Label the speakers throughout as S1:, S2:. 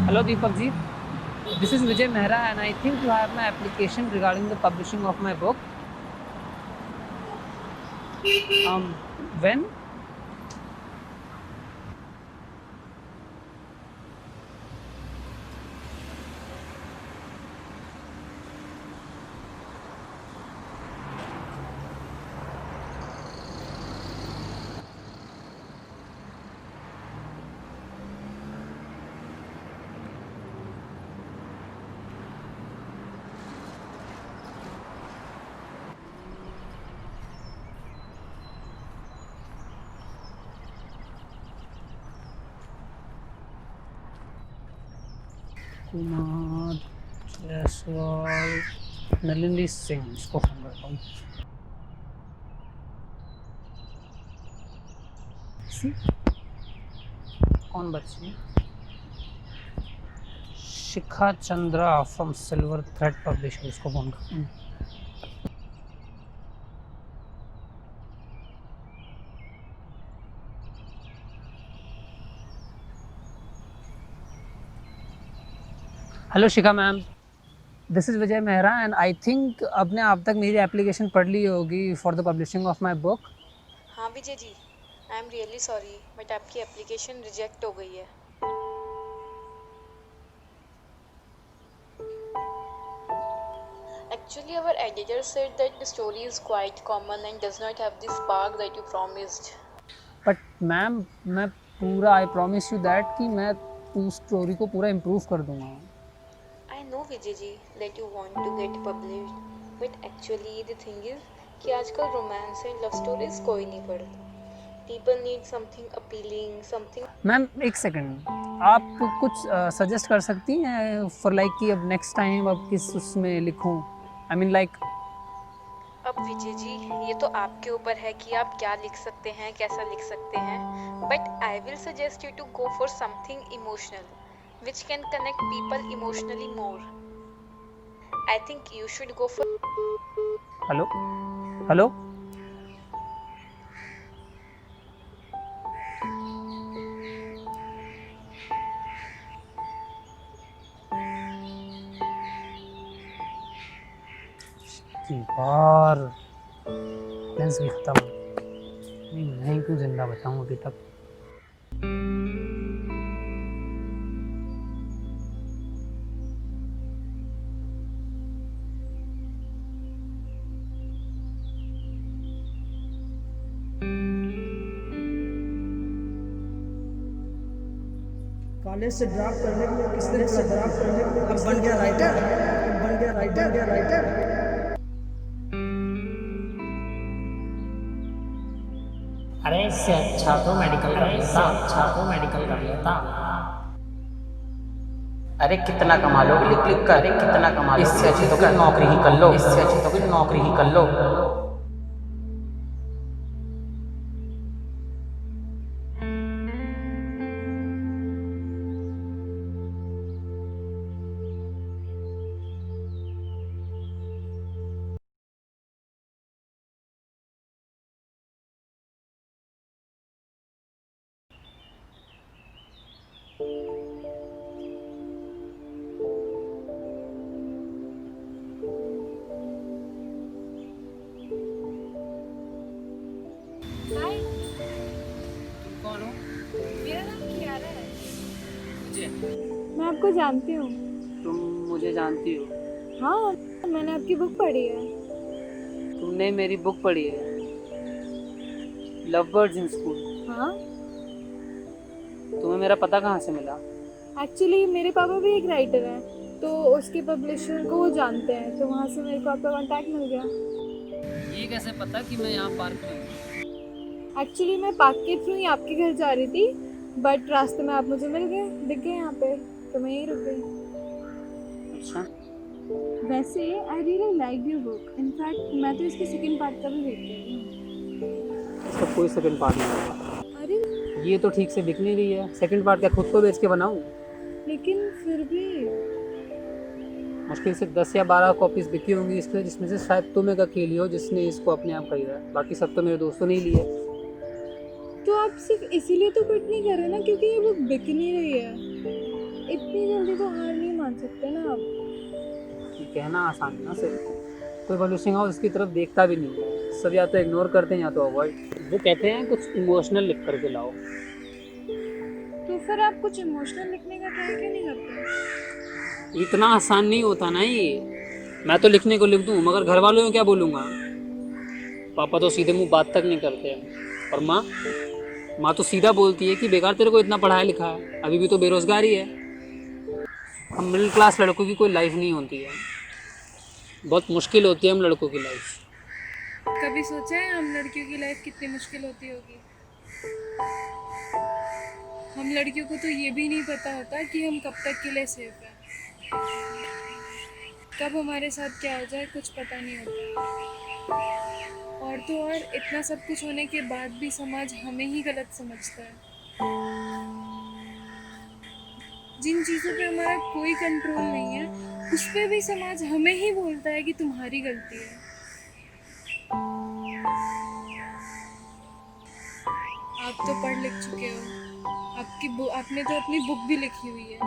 S1: Hello Deepak ji, this is Vijay Mehra and I think you have my application regarding the publishing of my book. When? Kumar Jaiswal Nalini Singh, इसको phone करता हूँ। कौन बच्ची? Shikha Chandra from silver thread publisher, इसको phone करता हूँ। Hello Shikha ma'am, this is Vijay Mehra and I think आपने अब तक मेरी एप्लीकेशन पढ़ ली होगी for the publishing of my book.
S2: हाँ Vijay ji, I am really sorry but आपकी एप्लीकेशन रिजेक्ट हो गई है। Actually, our editor said that the story is quite common and does not have the spark that you promised.
S1: But ma'am मैं पूरा I promise you that कि मैं उस story को पूरा इम्प्रूव कर दूंगा।
S2: I know Vijay ji that you want to get published, but actually the thing is कि आजकल रोमांस एंड लव स्टोरीज कोई नहीं पढ़ता। People need something appealing, something।
S1: Ma'am एक सेकंड, आप कुछ सजेस्ट कर सकती हैं फॉर लाइक कि अब नेक्स्ट टाइम अब किस उसमें लिखूं? आई मीन लाइक
S2: अब विजय जी ये तो आपके ऊपर है कि आप क्या लिख सकते हैं, कैसा लिख सकते हैं, but I will suggest you to go for something emotional which can connect people emotionally more. I think you should go for।
S1: Hello hello bar lens भी खत्म। नहीं क्यों जिंदा बचाऊं अभी तक?
S3: कॉलेज से ड्रॉप करने के लिए किसने ड्रॉप करने के लिए अब बन गया राइटर, बन गया राइटर।
S4: अरे इससे अच्छा तो मेडिकल कर लेता। अरे कितना कमा लो क्लिक क्लिक कर, अरे कितना कमा लो, इससे अच्छी तो कोई नौकरी ही कर लो, इससे अच्छी तो कोई नौकरी ही कर लो।
S5: हाय,
S1: कौन हो?
S5: मेरा नाम कियारा है।
S1: मुझे
S5: मैं आपको जानती हूँ।
S1: तुम मुझे जानती हो?
S5: हाँ, मैंने आपकी बुक पढ़ी है।
S1: तुमने मेरी बुक पढ़ी है, लव बर्ड्स इन स्कूल?
S5: हाँ,
S1: तुम्हें मेरा पता कहाँ से मिला?
S5: एक्चुअली मेरे पापा भी एक राइटर हैं, तो उसके पब्लिशर को वो जानते हैं, तो वहाँ से मेरे को आपका कांटेक्ट मिल गया।
S1: ये कैसे पता कि मैं यहाँ पार्क में हूँ?
S5: एक्चुअली मैं पार्क के थ्रू ही आपके घर जा रही थी, बट रास्ते में आप मुझे मिल गए, दिख गए यहाँ पे, तो मैं यहीं रुक गई।
S1: अच्छा,
S5: वैसे I really like your book, in fact मैं तो इसके सेकंड पार्ट का भी वेट कर रही हूँ।
S1: इसका कोई सेकंड पार्ट नहीं होगा।
S5: अरे
S1: ये तो ठीक से बिक नहीं रही है, सेकंड पार्ट क्या खुद को बेच के बनाऊँ?
S5: लेकिन फिर भी
S1: मुश्किल से 10 या 12 कॉपीज बिकी होंगी इसमें, जिसमें से शायद तुम एक अकेली हो जिसने इसको अपने आप खरीदा है, बाकी सब तो मेरे दोस्तों ने ही लिए।
S5: तो आप सिर्फ इसीलिए तो क्विट नहीं कर रहे ना क्योंकि ये बुक बिक नहीं रही है। इतनी इतनी जल्दी तो हार नहीं मान सकते ना आप।
S1: ये कहना आसान है ना सिर्फ, कोई पब्लिशिंग हाउस इसकी तरफ देखता भी नहीं है, सब या तो इग्नोर करते हैं या तो अवॉइड। वो कहते हैं कुछ इमोशनल लिख करके लाओ।
S5: तो फिर आप कुछ इमोशनल लिखने का ट्राई क्यों नहीं करते?
S1: इतना आसान नहीं होता ना ये। मैं तो लिखने को लिख दूँ, मगर घर वालों को क्या बोलूँगा? पापा तो सीधे मुंह बात तक नहीं करते हैं। और माँ तो सीधा बोलती है कि बेकार तेरे को इतना पढ़ाया लिखा है, अभी भी तो बेरोजगारी है। हम मिडिल क्लास लड़कों की कोई लाइफ नहीं होती है, बहुत मुश्किल होती है हम लड़कों की लाइफ।
S5: कभी सोचा है हम लड़कियों की लाइफ कितनी मुश्किल होती होगी? हम लड़कियों को तो ये भी नहीं पता होता कि हम कब तक के लिए सेफ हैं। कब हमारे साथ क्या हो जाए कुछ पता नहीं होता। और तो और इतना सब कुछ होने के बाद भी समाज हमें ही गलत समझता है। जिन चीज़ों पे हमारा कोई कंट्रोल नहीं है उस पे भी समाज हमें ही बोलता है कि तुम्हारी गलती है। आप तो पढ़ लिख चुके हो, आपने तो अपनी बुक भी लिखी हुई है।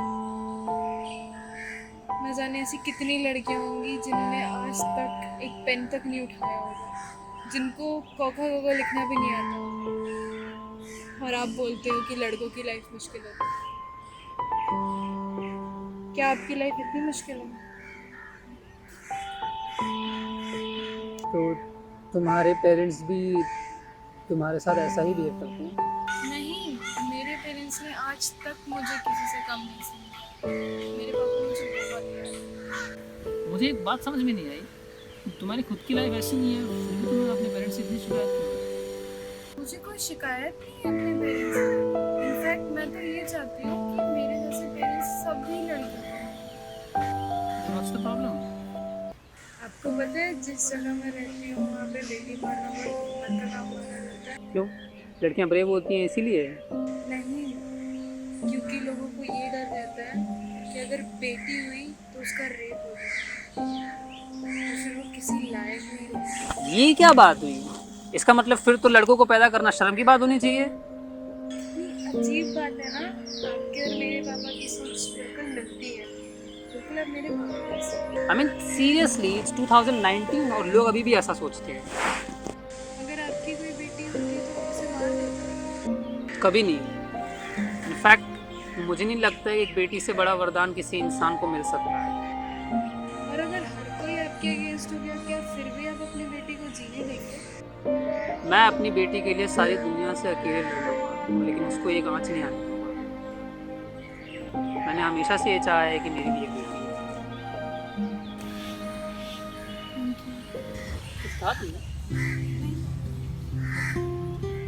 S5: न जाने ऐसी कितनी लड़कियां होंगी जिन्होंने आज तक एक पेन तक नहीं उठाया होगा, जिनको कोका कोका लिखना भी नहीं आता होगा। और आप बोलते हो कि लड़कों की लाइफ मुश्किल होती है। क्या आपकी लाइफ इतनी मुश्किल है?
S1: तो तुम्हारे पेरेंट्स भी तुम्हारे साथ ऐसा ही बिहेव करते हैं?
S5: नहीं, मेरे पेरेंट्स ने आज तक मुझे किसी से कम नहीं समझा। मेरे पापा मुझे बहुत प्यार।
S1: मुझे एक बात समझ में नहीं आई, तुम्हारी खुद की लाइफ ऐसी नहीं है, फिर भी तुम्हें अपने पेरेंट्स से इतनी शिकायत क्यों?
S5: मुझे कोई शिकायत नहीं है अपने पेरेंट्स से। इनफैक्ट मैं तो ये चाहती हूँ कि मेरे जैसे पेरेंट्स सभी लड़कियों को हों।
S1: What's the problem?
S5: आपको पता है जिस जगह मैं रहती हूँ वहाँ पे बेटी पढ़ाना हुकूमत का काम माना जाता है?
S1: क्यों? लड़कियां ब्रेव होती हैं इसीलिए?
S5: नहीं, क्योंकि लोगों को ये डर रहता है कि अगर बेटी हुई तो उसका रेप हो जाए, तो फिर वो किसी लायक नहीं होगी।
S1: ये क्या बात हुई? इसका मतलब फिर तो लड़कों को पैदा करना शर्म की बात होनी चाहिए।
S5: कितनी अजीब बात है ना। आपके और मेरे पापा की सोच बिल्कुल मिलती है। बिल्कुल अब मेरे पापा जैसे।
S1: I mean seriously, it's 2019 और लोग अभी भी ऐसा सोचते हैं।
S5: अगर आपकी कोई बेटी होती तो उसे मार देते?
S1: कभी नहीं। इनफैक्ट मुझे नहीं लगता है एक बेटी से बड़ा वरदान किसी इंसान को मिल सकता है।
S5: और अगर हर कोई आपके अगेंस्ट हो गया, क्या फिर भी आप अपनी बेटी को जीने देंगे?
S1: मैं अपनी बेटी के लिए सारी दुनिया से अकेले लड़ लूँगा, लेकिन उसको एक आँच नहीं आने दूँगा। मैंने हमेशा से ये चाहा है कि मेरी भी एक बेटी हो। कुछ था तुमने?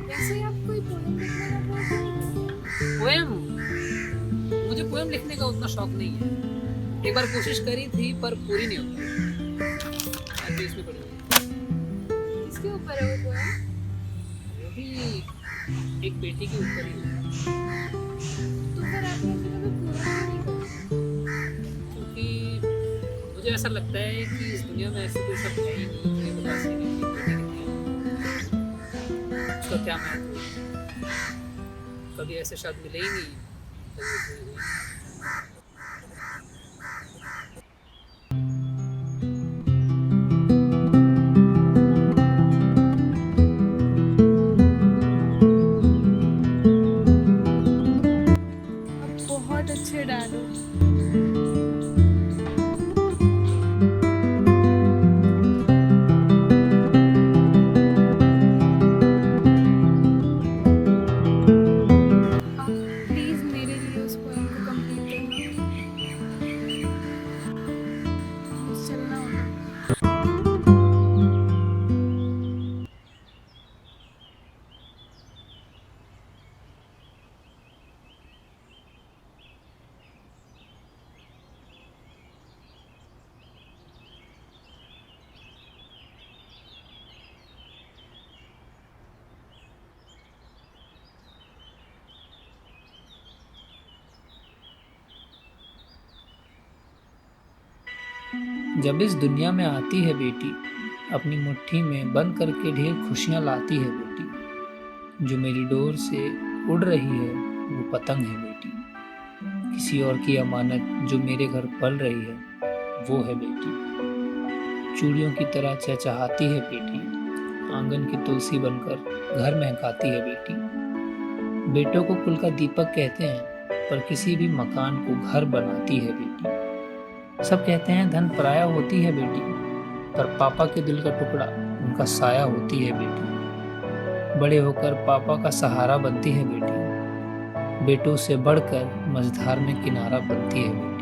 S5: वैसे आप कोई पोएम लिखने का ट्राई करेंगे?
S1: पोएम? मुझे पोएम लिखने का उतना शौक नहीं है। एक बार कोशिश करी थी पर पूरी नहीं हो पाई। अभी इसमें पड़ी हुई है।
S5: किसके ऊपर है वो पोएम?
S1: वो भी एक बेटी के ऊपर ही है।
S5: तो फिर आपने उसे कभी पूरा क्यों नहीं करा?
S1: क्योंकि मुझे ऐसा लगता है कि इस दुनिया में ऐसे कोई शब्द है ही नहीं जो ये बता सके कि बेटी कितनी है। उसका क्या महत्व है। कभी ऐसे शब्द मिले ही नहीं तो ये भूल गई।
S5: आप बहुत अच्छे डैड हो। आप प्लीज मेरे लिए उस पोएम को कंप्लीट करना। मुझे चलना होगा।
S6: जब इस दुनिया में आती है बेटी, अपनी मुट्ठी में बंद करके ढेर खुशियाँ लाती है बेटी। जो मेरी डोर से उड़ रही है वो पतंग है बेटी। किसी और की अमानत जो मेरे घर पल रही है वो है बेटी। चूड़ियों की तरह चहचहाती है बेटी, आंगन की तुलसी बनकर घर महकाती है बेटी। बेटों को कुल का दीपक कहते हैं, पर किसी भी मकान को घर बनाती है बेटी। सब कहते हैं धन पराया होती है बेटी, पर पापा के दिल का टुकड़ा उनका साया होती है बेटी। बड़े होकर पापा का सहारा बनती है बेटी, बेटों से बढ़कर मझधार में किनारा बनती है बेटी।